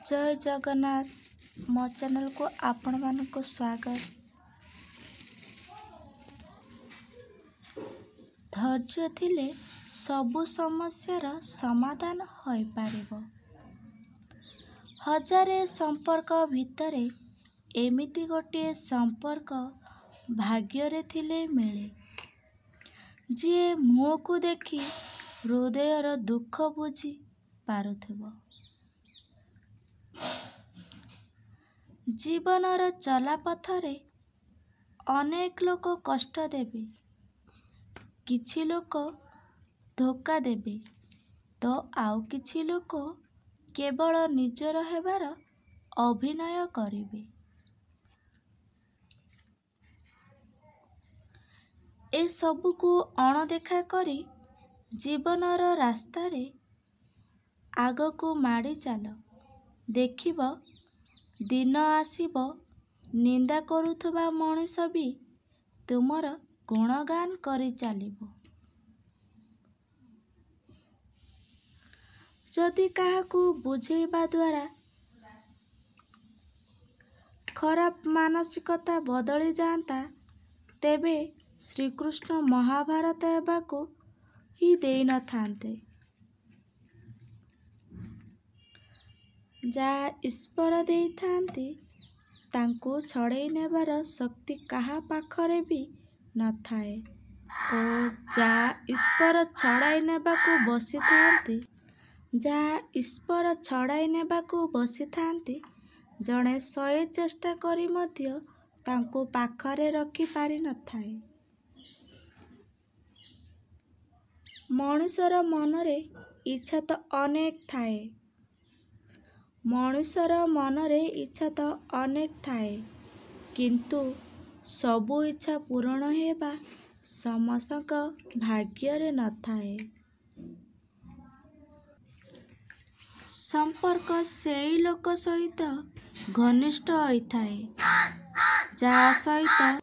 जय जगन्नाथ मो चैनल को आपण मानक स्वागत। धैर्य थिले सबु समस्यार समाधान होई पारिबो। हजारे संपर्क भितरे एमिति गोटे संपर्क भाग्य थिले मिले, जी मुह को देखी हृदयर दुख बुझी पारुथिबो। जीवनर चला पथरे अनेक लोक कष्ट देबे, किछि लोक धोखा देबे तो आउ किछि लोक केवल निजर हेबार अभिनय करिबे। ए सबु को अणदेखा करी जीवनर रास्तारे आग को माड़ी चाल, देखिबो दिन आसीबो निंदा करुथबा मनुष्य भी तुमर गुणगान करी चालिबो। जदि काहाकू बुझेइबा द्वारा खराब मानसिकता बदली जाता, तेबे श्रीकृष्ण महाभारत हेबाकू ही देई न थांते। जा ईश्वर देई थांती तांको छड़ेई नेबार शक्ति काहा पाखरे भी न थाए, ओ जा ईश्वर छड़ाई नेबाकू बसी थांती, जड़े शहे चेष्टा करी मध्य तांको पाखरे रखी पारि न थाए। मनुष्यर मनरे इच्छा तो अनेक थाए, किंतु सबु इच्छा पूरण हेबा समस्तक भाग्ୟରେ न थाए। संपर्क सेई लोक सहित घनिष्ठ होइथाए जा सहित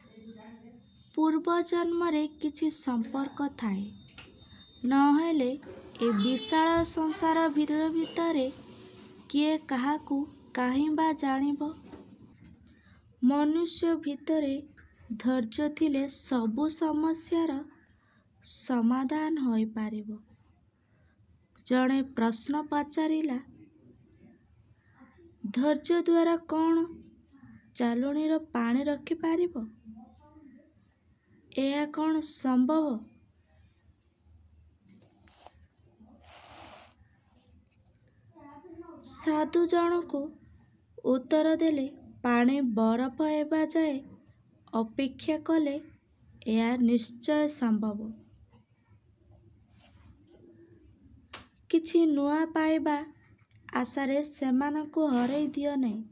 पूर्व जन्मरे किछि संपर्क थाए, नहेले ए विशाल संसार भितरे किए काहाकू काहीं बा जानिबो। मनुष्य भितरे धैर्य थिले सबु समस्यार समाधान होई पारिबो। जड़े प्रश्न पचारिला, धैर्य द्वारा कौन चालुणीर पानी रखी पारिबो? एया कौन संभव? साधु जनकू उत्तर देले, पानी बरफ हेबा जाए अपेक्षा कले एया निश्चय संभव। किछि नुआ पाइबा आशारे सेमानकू हरई दियो नहीं,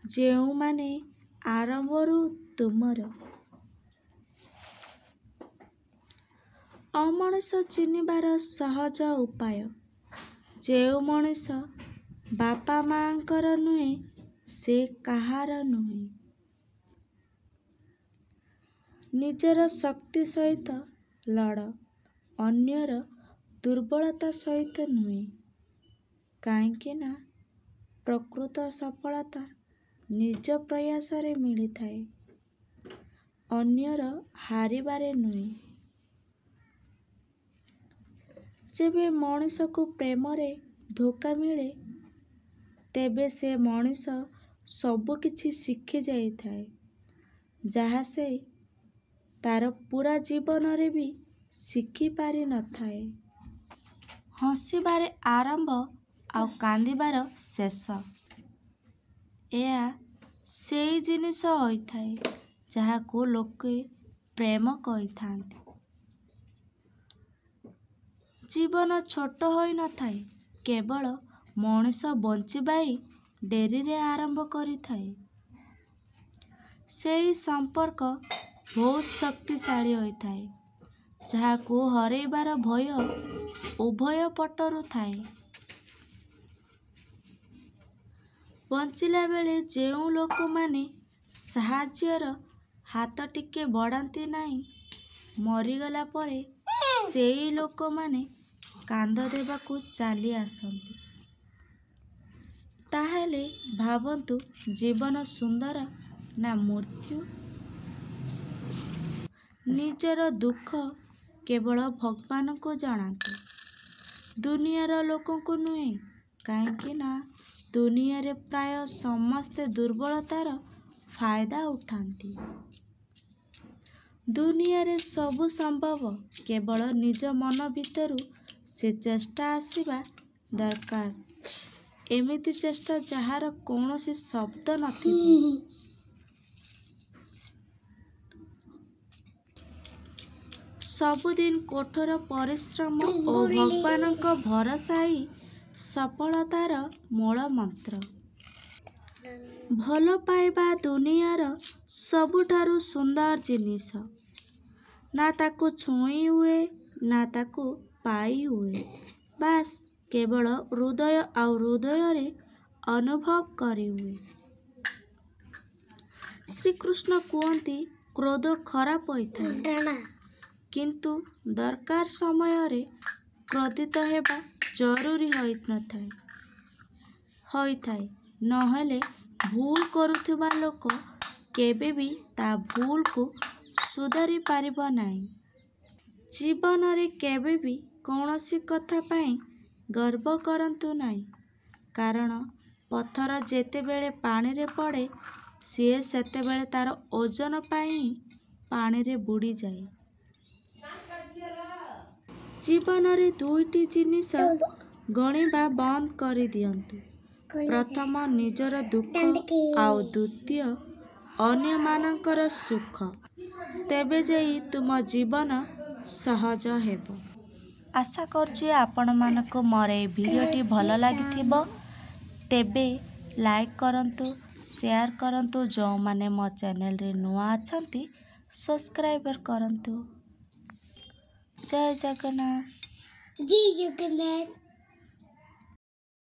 जेउ माने आरंभरू तुमर। अमनिष चिन्हिबार सहज उपाय, जेउ मनिष बापा मांकर नुहे से कहार नुहे। निजर शक्ति सहित लड़, अन्यर दुर्बलता सहित नुहे, काईकि ना प्रकृत सफलता निज प्रयास रे मिली थाए, अन्यर हारिबारे नुहे। जेबे मनिष को प्रेम रे धोखा मिले, तेबे से मनिष सबु किछि शिखी जाई थाए, जहा से तार पूरा जीवन रे भी शिखी पारि न थाए। हसीबारे आरंभ आउ कांदिबार शेष, एया सेई जिनिष होई थाए जहा को लोके प्रेम कही थांती। जीवन छोट होई न थाए, केवल मनिष बंचिबाई डेरी रे आरंभ करी थाए। सेई संपर्क बहुत शक्तिशाली होई थाए, जहा को हरैबार भय उभय पटरु थाए। बंचिला बेले जेउ लोक माने साहाज्यर हाथ टिके बढ़ाती नहीं, मरीगला परे सेई लोक माने कांद देबाकू चली आसंती। ତାହେଲେ ଭାବନ୍ତୁ ଜୀବନ ସୁନ୍ଦର ନା ମୃତ୍ୟୁ? ନିଜର ଦୁଃଖ କେବଳ ଭଗବାନଙ୍କୁ ଜଣାନ୍ତୁ, ଦୁନିଆର ଲୋକଙ୍କୁ ନୁହେଁ। କାହିଁକି ନା ଦୁନିଆରେ ପ୍ରାୟ ସମସ୍ତେ ଦୁର୍ବଳତାର ଫାଇଦା ଉଠାନ୍ତି। ଦୁନିଆରେ ସବୁ ସମ୍ଭବ, କେବଳ ନିଜ ମନ ଭିତରୁ ସେ ଚେଷ୍ଟା ଆସିବା ଦରକାର। ଏମିତି ଚେଷ୍ଟା ଯାହାର କୌଣସି ଶବ୍ଦ ନଥିବ। ସବୁଦିନ କଠୋର ପରିଶ୍ରମ ଓ ଭଗବାନଙ୍କ ଭରସା ହିଁ ସଫଳତାର ମୂଳ ମନ୍ତ୍ର। ଭଲ ପାଇବା ଦୁନିଆର ସବୁଠାରୁ ସୁନ୍ଦର ଜିନିଷ। ନା ତାକୁ ଛୁଇଁ ହୁଏ, ନା ତାକୁ ପାଇ ହୁଏ। ବାସ୍ କେବଳ ହୃଦୟ ଆଉ ହୃଦୟରେ ଅନୁଭବ କରିହୁଏ। ଶ୍ରୀକୃଷ୍ଣ କୁହନ୍ତି କ୍ରୋଧ ଖରାପ ହୋଇଥାଏ, କିନ୍ତୁ ଦରକାର ସମୟରେ କ୍ରୋଧିତ ହେବା ଜରୁରୀ ହୋଇଥାଏ। ନହେଲେ ଭୁଲ କରୁଥିବା ଲୋକ କେବେ ବି ତା ଭୁଲକୁ ସୁଧାରି ପାରିବ ନାହିଁ। ଜୀବନରେ କେବେ ବି କୌଣସି କଥା ପାଇଁ ଗର୍ବ କରନ୍ତୁ ନାହିଁ, କାରଣ ପଥର ଯେତେବେଳେ ପାଣିରେ ପଡ଼େ ସିଏ ସେତେବେଳେ ତାର ଓଜନ ପାଇଁ ପାଣିରେ ବୁଡ଼ିଯାଏ। ଜୀବନରେ ଦୁଇଟି ଜିନିଷ ଗଣିବା ବନ୍ଦ କରିଦିଅନ୍ତୁ। ପ୍ରଥମ ନିଜର ଦୁଃଖ ଆଉ ଦ୍ୱିତୀୟ ଅନ୍ୟମାନଙ୍କର ସୁଖ। ତେବେ ଯାଇ ତୁମ ଜୀବନ ସହଜ ହେବ। ଆଶା କରୁଛି ଆପଣମାନଙ୍କୁ ମୋର ଏହି ଭିଡ଼ିଓଟି ଭଲ ଲାଗିଥିବ। ତେବେ ଲାଇକ୍ କରନ୍ତୁ, ସେୟାର କରନ୍ତୁ। ଯେଉଁମାନେ ମୋ ଚ୍ୟାନେଲରେ ନୂଆ ଅଛନ୍ତି ସବସ୍କ୍ରାଇବ୍ କରନ୍ତୁ। ଜୟ ଜଗନ୍ନାଥ।